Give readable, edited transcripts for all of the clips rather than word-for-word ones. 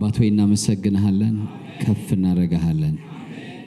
አባት ሆይ እናመሰግንሃለን፣ ከፍ እናደርግሃለን።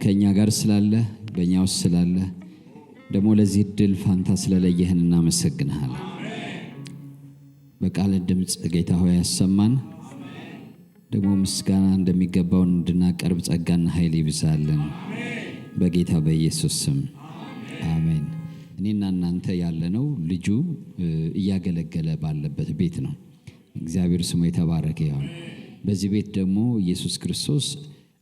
ከእኛ ጋር ስላለህ በእኛ ውስጥ ስላለህ ደግሞ ለዚህ ዕድል ፋንታ ስለለየህን እናመሰግንሃለን። በቃል ድምፅ ጌታ ሆይ ያሰማን፣ ደግሞ ምስጋና እንደሚገባው እንድናቀርብ ጸጋና ኃይል ይብዛልን በጌታ በኢየሱስ ስም አሜን። እኔና እናንተ ያለነው ልጁ እያገለገለ ባለበት ቤት ነው። እግዚአብሔር ስሙ የተባረከ ይሁን። በዚህ ቤት ደግሞ ኢየሱስ ክርስቶስ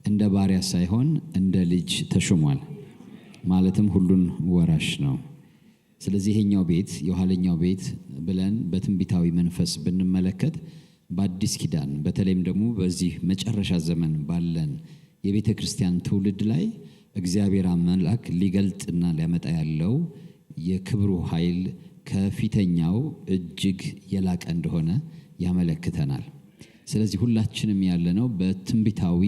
እንደ ባሪያ ሳይሆን እንደ ልጅ ተሾሟል። ማለትም ሁሉን ወራሽ ነው። ስለዚህ ይሄኛው ቤት የኋለኛው ቤት ብለን በትንቢታዊ መንፈስ ብንመለከት በአዲስ ኪዳን በተለይም ደግሞ በዚህ መጨረሻ ዘመን ባለን የቤተ ክርስቲያን ትውልድ ላይ እግዚአብሔር አምላክ ሊገልጥና ሊያመጣ ያለው የክብሩ ኃይል ከፊተኛው እጅግ የላቀ እንደሆነ ያመለክተናል። ስለዚህ ሁላችንም ያለነው በትንቢታዊ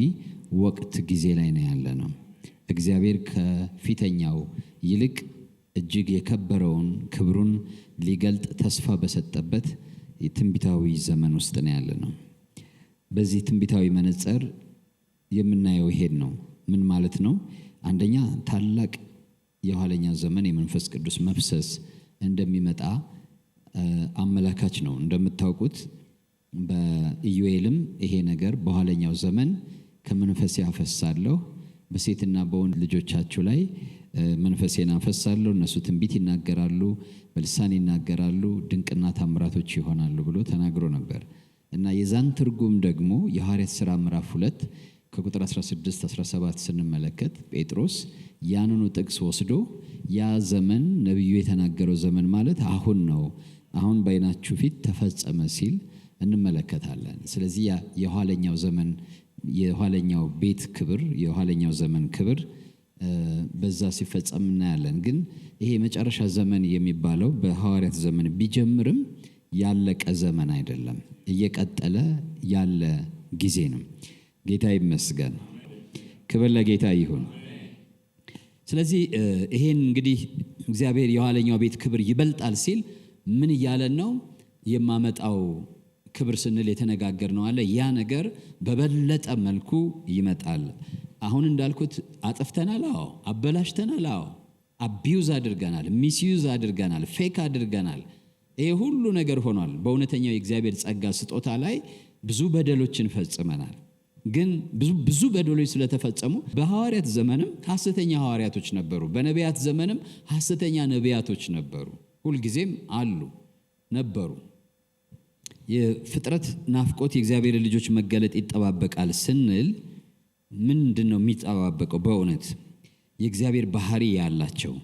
ወቅት ጊዜ ላይ ነው ያለነው። እግዚአብሔር ከፊተኛው ይልቅ እጅግ የከበረውን ክብሩን ሊገልጥ ተስፋ በሰጠበት የትንቢታዊ ዘመን ውስጥ ነው ያለነው። በዚህ ትንቢታዊ መነጽር የምናየው ይሄን ነው። ምን ማለት ነው? አንደኛ ታላቅ የኋለኛ ዘመን የመንፈስ ቅዱስ መፍሰስ እንደሚመጣ አመላካች ነው። እንደምታውቁት በኢዩኤልም ይሄ ነገር በኋለኛው ዘመን ከመንፈሴ አፈሳለሁ፣ በሴትና በወንድ ልጆቻችሁ ላይ መንፈሴን አፈሳለሁ፣ እነሱ ትንቢት ይናገራሉ፣ በልሳን ይናገራሉ፣ ድንቅና ታምራቶች ይሆናሉ ብሎ ተናግሮ ነበር እና የዛን ትርጉም ደግሞ የሐዋርያት ሥራ ምዕራፍ 2 ከቁጥር 16-17 ስንመለከት ጴጥሮስ ያንኑ ጥቅስ ወስዶ ያ ዘመን ነቢዩ የተናገረው ዘመን ማለት አሁን ነው፣ አሁን በዓይናችሁ ፊት ተፈጸመ ሲል እንመለከታለን። ስለዚህ የኋለኛው ዘመን የኋለኛው ቤት ክብር የኋለኛው ዘመን ክብር በዛ ሲፈጸም እናያለን። ግን ይሄ መጨረሻ ዘመን የሚባለው በሐዋርያት ዘመን ቢጀምርም ያለቀ ዘመን አይደለም፣ እየቀጠለ ያለ ጊዜ ነው። ጌታ ይመስገን፣ ክብር ለጌታ ይሁን። ስለዚህ ይሄን እንግዲህ እግዚአብሔር የኋለኛው ቤት ክብር ይበልጣል ሲል ምን እያለን ነው? የማመጣው ክብር ስንል የተነጋገርነው አለ። ያ ነገር በበለጠ መልኩ ይመጣል። አሁን እንዳልኩት አጥፍተናል፣ አዎ፣ አበላሽተናል፣ አዎ፣ አቢዩዝ አድርገናል፣ ሚስዩዝ አድርገናል፣ ፌክ አድርገናል። ይሄ ሁሉ ነገር ሆኗል። በእውነተኛው የእግዚአብሔር ጸጋ ስጦታ ላይ ብዙ በደሎችን ፈጽመናል። ግን ብዙ በደሎች ስለተፈጸሙ በሐዋርያት ዘመንም ሐሰተኛ ሐዋርያቶች ነበሩ፣ በነቢያት ዘመንም ሐሰተኛ ነቢያቶች ነበሩ። ሁልጊዜም አሉ ነበሩ። የፍጥረት ናፍቆት የእግዚአብሔር ልጆች መገለጥ ይጠባበቃል ስንል ምንድን ነው የሚጠባበቀው? በእውነት የእግዚአብሔር ባህሪ ያላቸው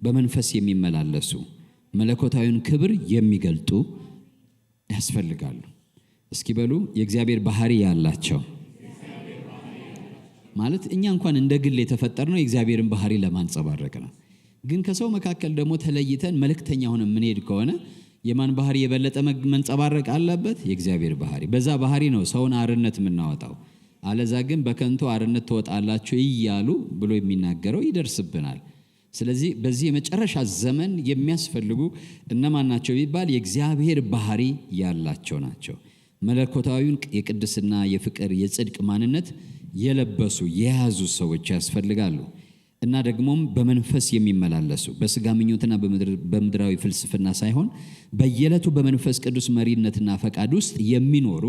በመንፈስ የሚመላለሱ መለኮታዊውን ክብር የሚገልጡ ያስፈልጋሉ። እስኪ በሉ የእግዚአብሔር ባህሪ ያላቸው ማለት እኛ እንኳን እንደ ግል የተፈጠርነው የእግዚአብሔርን ባህሪ ለማንጸባረቅ ነው። ግን ከሰው መካከል ደግሞ ተለይተን መልእክተኛ ሆነን የምንሄድ ከሆነ የማን ባህሪ የበለጠ መንጸባረቅ አለበት? የእግዚአብሔር ባህሪ። በዛ ባህሪ ነው ሰውን አርነት የምናወጣው። አለዛ ግን በከንቱ አርነት ትወጣላችሁ እያሉ ብሎ የሚናገረው ይደርስብናል። ስለዚህ በዚህ የመጨረሻ ዘመን የሚያስፈልጉ እነማን ናቸው ቢባል የእግዚአብሔር ባህሪ ያላቸው ናቸው። መለኮታዊውን የቅድስና፣ የፍቅር፣ የጽድቅ ማንነት የለበሱ የያዙ ሰዎች ያስፈልጋሉ እና ደግሞም በመንፈስ የሚመላለሱ በስጋ ምኞትና በምድራዊ ፍልስፍና ሳይሆን በየዕለቱ በመንፈስ ቅዱስ መሪነትና ፈቃድ ውስጥ የሚኖሩ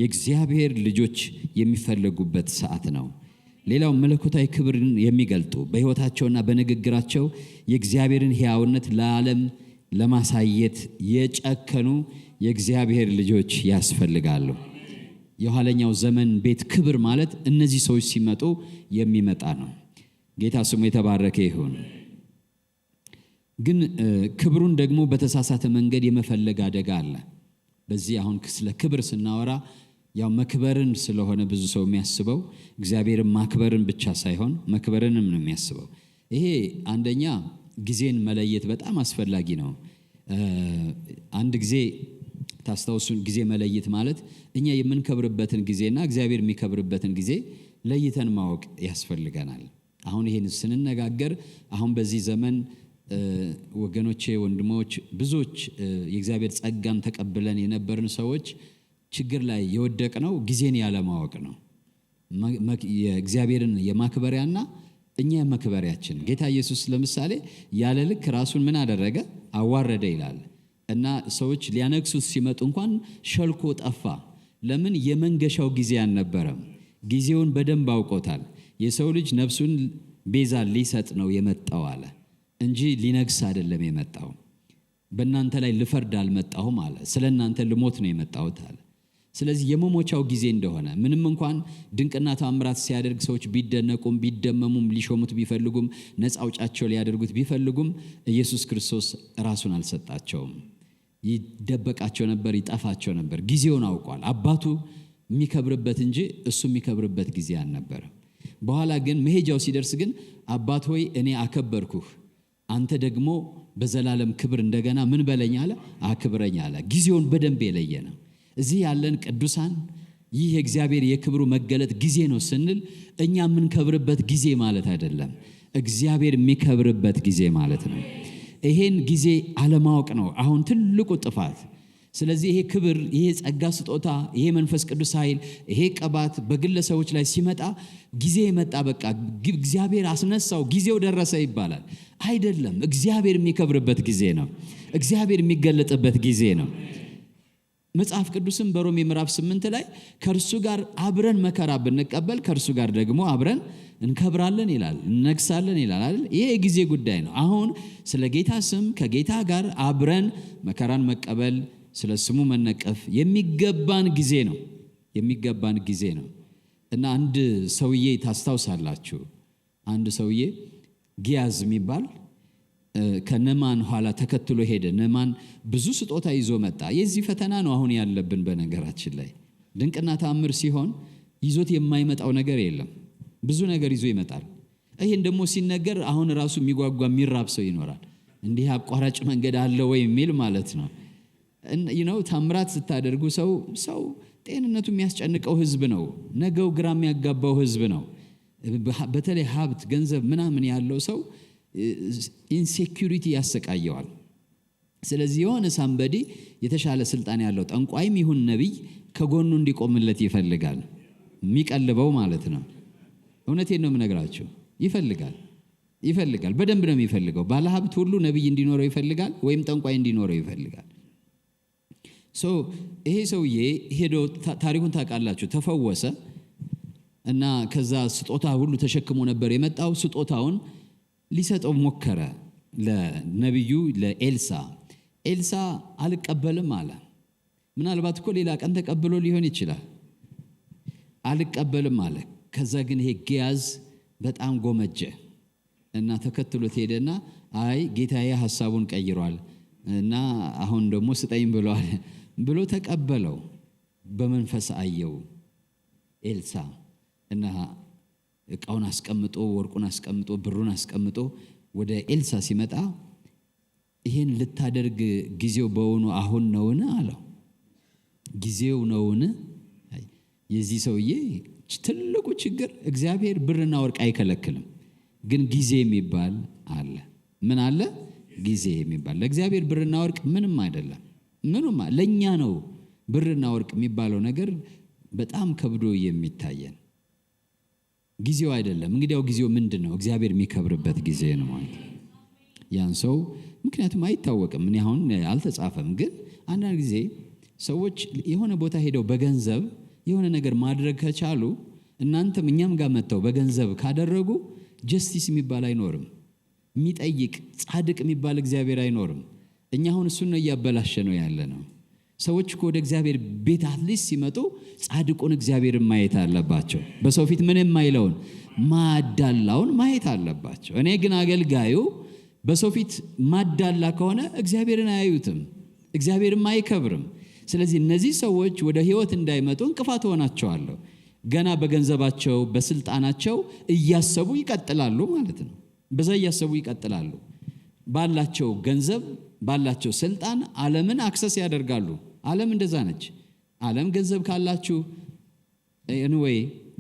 የእግዚአብሔር ልጆች የሚፈለጉበት ሰዓት ነው። ሌላው መለኮታዊ ክብርን የሚገልጡ በሕይወታቸውና በንግግራቸው የእግዚአብሔርን ሕያውነት ለዓለም ለማሳየት የጨከኑ የእግዚአብሔር ልጆች ያስፈልጋሉ። የኋለኛው ዘመን ቤት ክብር ማለት እነዚህ ሰዎች ሲመጡ የሚመጣ ነው። ጌታ ስሙ የተባረከ ይሁን። ግን ክብሩን ደግሞ በተሳሳተ መንገድ የመፈለግ አደጋ አለ። በዚህ አሁን ስለ ክብር ስናወራ ያው መክበርን ስለሆነ ብዙ ሰው የሚያስበው እግዚአብሔርን ማክበርን ብቻ ሳይሆን መክበርንም ነው የሚያስበው። ይሄ አንደኛ ጊዜን መለየት በጣም አስፈላጊ ነው። አንድ ጊዜ ታስታውሱ፣ ጊዜ መለየት ማለት እኛ የምንከብርበትን ጊዜና እግዚአብሔር የሚከብርበትን ጊዜ ለይተን ማወቅ ያስፈልገናል። አሁን ይሄን ስንነጋገር አሁን በዚህ ዘመን ወገኖቼ፣ ወንድሞች ብዙዎች የእግዚአብሔር ጸጋን ተቀብለን የነበርን ሰዎች ችግር ላይ የወደቅነው ጊዜን ያለማወቅ ነው። የእግዚአብሔርን የማክበሪያና እኛ የመክበሪያችን ጌታ ኢየሱስ ለምሳሌ ያለ ልክ ራሱን ምን አደረገ? አዋረደ ይላል እና ሰዎች ሊያነግሱት ሲመጡ እንኳን ሸልኮ ጠፋ። ለምን? የመንገሻው ጊዜ አልነበረም። ጊዜውን በደንብ አውቆታል። የሰው ልጅ ነፍሱን ቤዛ ሊሰጥ ነው የመጣው አለ እንጂ ሊነግስ አይደለም የመጣው። በእናንተ ላይ ልፈርድ አልመጣሁም አለ። ስለ እናንተ ልሞት ነው የመጣሁት አለ። ስለዚህ የመሞቻው ጊዜ እንደሆነ ምንም እንኳን ድንቅና ተአምራት ሲያደርግ ሰዎች ቢደነቁም ቢደመሙም ሊሾሙት ቢፈልጉም ነፃ አውጫቸው ሊያደርጉት ቢፈልጉም ኢየሱስ ክርስቶስ ራሱን አልሰጣቸውም። ይደበቃቸው ነበር፣ ይጠፋቸው ነበር። ጊዜውን አውቋል። አባቱ የሚከብርበት እንጂ እሱ የሚከብርበት ጊዜ አልነበረም። በኋላ ግን መሄጃው ሲደርስ ግን አባት ሆይ እኔ አከበርኩህ፣ አንተ ደግሞ በዘላለም ክብር እንደገና ምን በለኝ አለ? አክብረኝ አለ። ጊዜውን በደንብ የለየ ነው። እዚህ ያለን ቅዱሳን ይህ የእግዚአብሔር የክብሩ መገለጥ ጊዜ ነው ስንል እኛ የምንከብርበት ጊዜ ማለት አይደለም፣ እግዚአብሔር የሚከብርበት ጊዜ ማለት ነው። ይሄን ጊዜ አለማወቅ ነው አሁን ትልቁ ጥፋት። ስለዚህ ይሄ ክብር፣ ይሄ ጸጋ ስጦታ፣ ይሄ መንፈስ ቅዱስ ኃይል፣ ይሄ ቅባት በግለሰቦች ላይ ሲመጣ ጊዜ መጣ፣ በቃ እግዚአብሔር አስነሳው፣ ጊዜው ደረሰ ይባላል። አይደለም፣ እግዚአብሔር የሚከብርበት ጊዜ ነው። እግዚአብሔር የሚገለጥበት ጊዜ ነው። መጽሐፍ ቅዱስም በሮሜ ምዕራፍ 8 ላይ ከእርሱ ጋር አብረን መከራ ብንቀበል ከእርሱ ጋር ደግሞ አብረን እንከብራለን ይላል፣ እነግሳለን ይላል አይደል? ይሄ የጊዜ ጉዳይ ነው። አሁን ስለ ጌታ ስም ከጌታ ጋር አብረን መከራን መቀበል፣ ስለ ስሙ መነቀፍ የሚገባን ጊዜ ነው፣ የሚገባን ጊዜ ነው። እና አንድ ሰውዬ ታስታውሳላችሁ፣ አንድ ሰውዬ ጊያዝ የሚባል ከነማን ኋላ ተከትሎ ሄደ። ነማን ብዙ ስጦታ ይዞ መጣ። የዚህ ፈተና ነው አሁን ያለብን። በነገራችን ላይ ድንቅና ተአምር ሲሆን ይዞት የማይመጣው ነገር የለም። ብዙ ነገር ይዞ ይመጣል። ይሄን ደግሞ ሲነገር አሁን ራሱ የሚጓጓ የሚራብ ሰው ይኖራል። እንዲህ አቋራጭ መንገድ አለ ወይ የሚል ማለት ነው። ታምራት ስታደርጉ ሰው ጤንነቱ የሚያስጨንቀው ህዝብ ነው። ነገው ግራ የሚያጋባው ህዝብ ነው። በተለይ ሀብት፣ ገንዘብ ምናምን ያለው ሰው ኢንሴኪዩሪቲ ያሰቃየዋል። ስለዚህ የሆነ ሳምበዲ የተሻለ ስልጣን ያለው ጠንቋይም ይሁን ነቢይ ከጎኑ እንዲቆምለት ይፈልጋል። የሚቀልበው ማለት ነው። እውነቴን ነው የምነግራቸው። ይፈልጋል። በደንብ ነው የሚፈልገው። ባለሀብት ሁሉ ነቢይ እንዲኖረው ይፈልጋል፣ ወይም ጠንቋይ እንዲኖረው ይፈልጋል። ይሄ ሰውዬ ሄዶ ታሪኩን ታውቃላችሁ፣ ተፈወሰ እና ከዛ ስጦታ ሁሉ ተሸክሞ ነበር የመጣው። ስጦታውን ሊሰጠው ሞከረ ለነቢዩ ለኤልሳ። ኤልሳ አልቀበልም አለ። ምናልባት እኮ ሌላ ቀን ተቀብሎ ሊሆን ይችላል። አልቀበልም አለ። ከዛ ግን ይሄ ጊያዝ በጣም ጎመጀ እና ተከትሎት ሄደና አይ ጌታዬ ሐሳቡን ቀይሯል እና አሁን ደግሞ ስጠኝ ብሏል ብሎ ተቀበለው። በመንፈስ አየው ኤልሳ እና እቃውን አስቀምጦ፣ ወርቁን አስቀምጦ፣ ብሩን አስቀምጦ ወደ ኤልሳ ሲመጣ ይሄን ልታደርግ ጊዜው በውኑ አሁን ነውን አለው። ጊዜው ነውን? የዚህ ሰውዬ ትልቁ ችግር እግዚአብሔር ብርና ወርቅ አይከለክልም፣ ግን ጊዜ የሚባል አለ። ምን አለ? ጊዜ የሚባል። ለእግዚአብሔር ብርና ወርቅ ምንም አይደለም። ምንም ለኛ ነው ብርና ወርቅ የሚባለው ነገር በጣም ከብዶ የሚታየን። ጊዜው አይደለም። እንግዲያው ጊዜው ምንድን ነው? እግዚአብሔር የሚከብርበት ጊዜ ነው ማለት ያን ሰው። ምክንያቱም አይታወቅም። እኔ አሁን አልተጻፈም፣ ግን አንዳንድ ጊዜ ሰዎች የሆነ ቦታ ሄደው በገንዘብ የሆነ ነገር ማድረግ ከቻሉ እናንተም እኛም ጋር መጥተው በገንዘብ ካደረጉ ጀስቲስ የሚባል አይኖርም። የሚጠይቅ ጻድቅ የሚባል እግዚአብሔር አይኖርም። እኛ አሁን እሱን ነው እያበላሸ ነው ያለ ነው። ሰዎች እኮ ወደ እግዚአብሔር ቤት አትሊስት ሲመጡ ጻድቁን እግዚአብሔርን ማየት አለባቸው። በሰው ፊት ምን የማይለውን ማዳላውን ማየት አለባቸው። እኔ ግን አገልጋዩ በሰው ፊት ማዳላ ከሆነ እግዚአብሔርን አያዩትም፣ እግዚአብሔርም አይከብርም። ስለዚህ እነዚህ ሰዎች ወደ ህይወት እንዳይመጡ እንቅፋት ሆናቸዋለሁ። ገና በገንዘባቸው በስልጣናቸው እያሰቡ ይቀጥላሉ ማለት ነው። በዛ እያሰቡ ይቀጥላሉ። ባላቸው ገንዘብ ባላቸው ስልጣን ዓለምን አክሰስ ያደርጋሉ። ዓለም እንደዛ ነች። ዓለም ገንዘብ ካላችሁ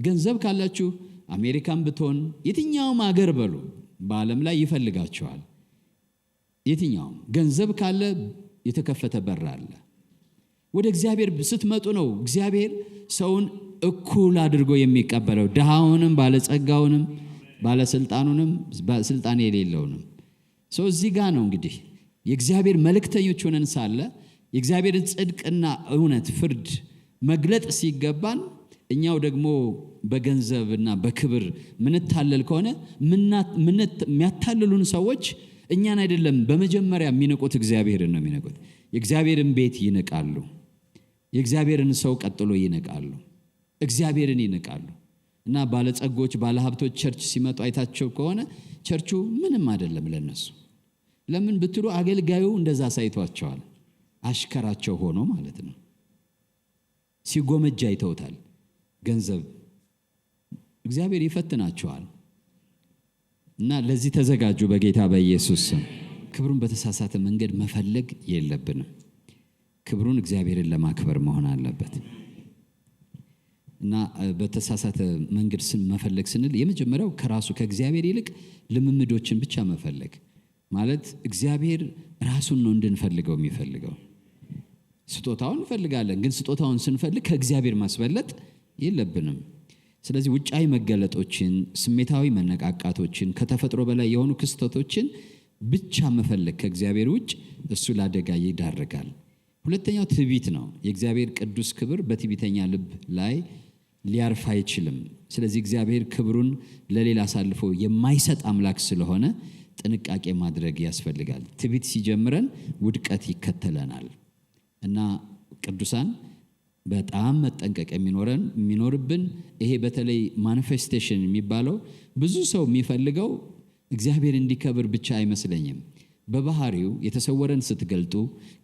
ገንዘብ ካላችሁ አሜሪካን ብትሆን የትኛውም ሀገር በሉ በዓለም ላይ ይፈልጋቸዋል። የትኛውም ገንዘብ ካለ የተከፈተ በር አለ። ወደ እግዚአብሔር ስትመጡ ነው እግዚአብሔር ሰውን እኩል አድርጎ የሚቀበለው፣ ድሃውንም ባለጸጋውንም ባለስልጣኑንም ስልጣን የሌለውንም። ሰው እዚህ ጋር ነው እንግዲህ የእግዚአብሔር መልእክተኞች ሆነን ሳለ የእግዚአብሔርን ጽድቅና እውነት ፍርድ መግለጥ ሲገባን እኛው ደግሞ በገንዘብና በክብር ምንታለል ከሆነ የሚያታልሉን ሰዎች እኛን አይደለም በመጀመሪያ የሚንቁት እግዚአብሔርን ነው የሚንቁት። የእግዚአብሔርን ቤት ይንቃሉ፣ የእግዚአብሔርን ሰው ቀጥሎ ይንቃሉ፣ እግዚአብሔርን ይንቃሉ። እና ባለጸጎች ባለሀብቶች ቸርች ሲመጡ አይታቸው ከሆነ ቸርቹ ምንም አይደለም ለነሱ። ለምን ብትሉ አገልጋዩ እንደዛ ሳይቷቸዋል፣ አሽከራቸው ሆኖ ማለት ነው። ሲጎመጃ አይተውታል። ገንዘብ እግዚአብሔር ይፈትናቸዋል። እና ለዚህ ተዘጋጁ በጌታ በኢየሱስ ስም። ክብሩን በተሳሳተ መንገድ መፈለግ የለብንም። ክብሩን እግዚአብሔርን ለማክበር መሆን አለበት። እና በተሳሳተ መንገድ መፈለግ ስንል የመጀመሪያው ከራሱ ከእግዚአብሔር ይልቅ ልምምዶችን ብቻ መፈለግ ማለት እግዚአብሔር ራሱን ነው እንድንፈልገው የሚፈልገው። ስጦታውን እንፈልጋለን፣ ግን ስጦታውን ስንፈልግ ከእግዚአብሔር ማስበለጥ የለብንም። ስለዚህ ውጫዊ መገለጦችን፣ ስሜታዊ መነቃቃቶችን፣ ከተፈጥሮ በላይ የሆኑ ክስተቶችን ብቻ መፈለግ ከእግዚአብሔር ውጭ እሱ ለአደጋ ይዳረጋል። ሁለተኛው ትዕቢት ነው። የእግዚአብሔር ቅዱስ ክብር በትዕቢተኛ ልብ ላይ ሊያርፍ አይችልም። ስለዚህ እግዚአብሔር ክብሩን ለሌላ አሳልፎ የማይሰጥ አምላክ ስለሆነ ጥንቃቄ ማድረግ ያስፈልጋል። ትዕቢት ሲጀምረን ውድቀት ይከተለናል እና ቅዱሳን በጣም መጠንቀቅ የሚኖርብን ይሄ በተለይ ማኒፌስቴሽን የሚባለው ብዙ ሰው የሚፈልገው እግዚአብሔር እንዲከብር ብቻ አይመስለኝም። በባህሪው የተሰወረን ስትገልጡ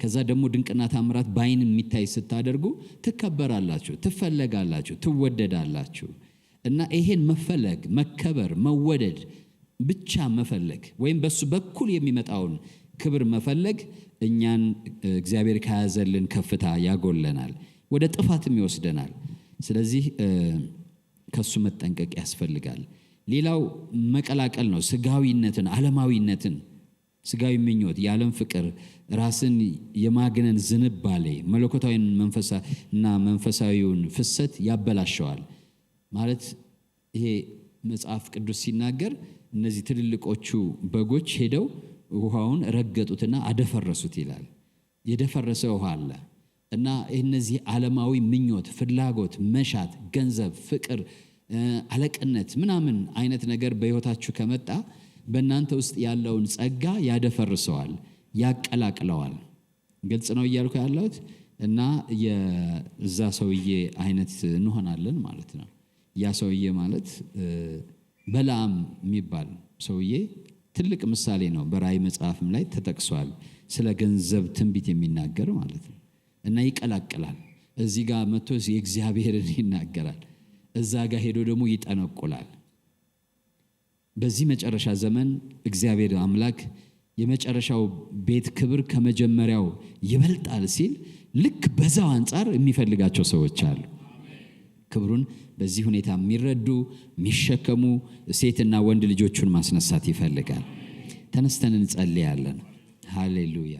ከዛ ደግሞ ድንቅና ታምራት በአይን የሚታይ ስታደርጉ ትከበራላችሁ፣ ትፈለጋላችሁ፣ ትወደዳላችሁ። እና ይሄን መፈለግ፣ መከበር፣ መወደድ ብቻ መፈለግ ወይም በሱ በኩል የሚመጣውን ክብር መፈለግ እኛን እግዚአብሔር ከያዘልን ከፍታ ያጎለናል፣ ወደ ጥፋትም ይወስደናል። ስለዚህ ከሱ መጠንቀቅ ያስፈልጋል። ሌላው መቀላቀል ነው። ስጋዊነትን፣ ዓለማዊነትን፣ ስጋዊ ምኞት፣ የዓለም ፍቅር፣ ራስን የማግነን ዝንባሌ መለኮታዊን መንፈሳዊና መንፈሳዊውን ፍሰት ያበላሸዋል። ማለት ይሄ መጽሐፍ ቅዱስ ሲናገር እነዚህ ትልልቆቹ በጎች ሄደው ውሃውን ረገጡትና አደፈረሱት ይላል። የደፈረሰ ውሃ አለ እና እነዚህ ዓለማዊ ምኞት፣ ፍላጎት፣ መሻት፣ ገንዘብ፣ ፍቅር፣ አለቅነት ምናምን አይነት ነገር በሕይወታችሁ ከመጣ በእናንተ ውስጥ ያለውን ጸጋ ያደፈርሰዋል፣ ያቀላቅለዋል። ግልጽ ነው እያልኩ ያለሁት። እና የዛ ሰውዬ አይነት እንሆናለን ማለት ነው። ያ ሰውዬ ማለት በለዓም የሚባል ሰውዬ ትልቅ ምሳሌ ነው። በራእይ መጽሐፍም ላይ ተጠቅሷል። ስለ ገንዘብ ትንቢት የሚናገር ማለት ነው። እና ይቀላቅላል። እዚህ ጋር መጥቶ የእግዚአብሔርን ይናገራል፣ እዛ ጋር ሄዶ ደግሞ ይጠነቁላል። በዚህ መጨረሻ ዘመን እግዚአብሔር አምላክ የመጨረሻው ቤት ክብር ከመጀመሪያው ይበልጣል ሲል ልክ በዛው አንጻር የሚፈልጋቸው ሰዎች አሉ። ክብሩን በዚህ ሁኔታ የሚረዱ የሚሸከሙ ሴትና ወንድ ልጆቹን ማስነሳት ይፈልጋል። ተነስተን እንጸልያለን። ሃሌሉያ።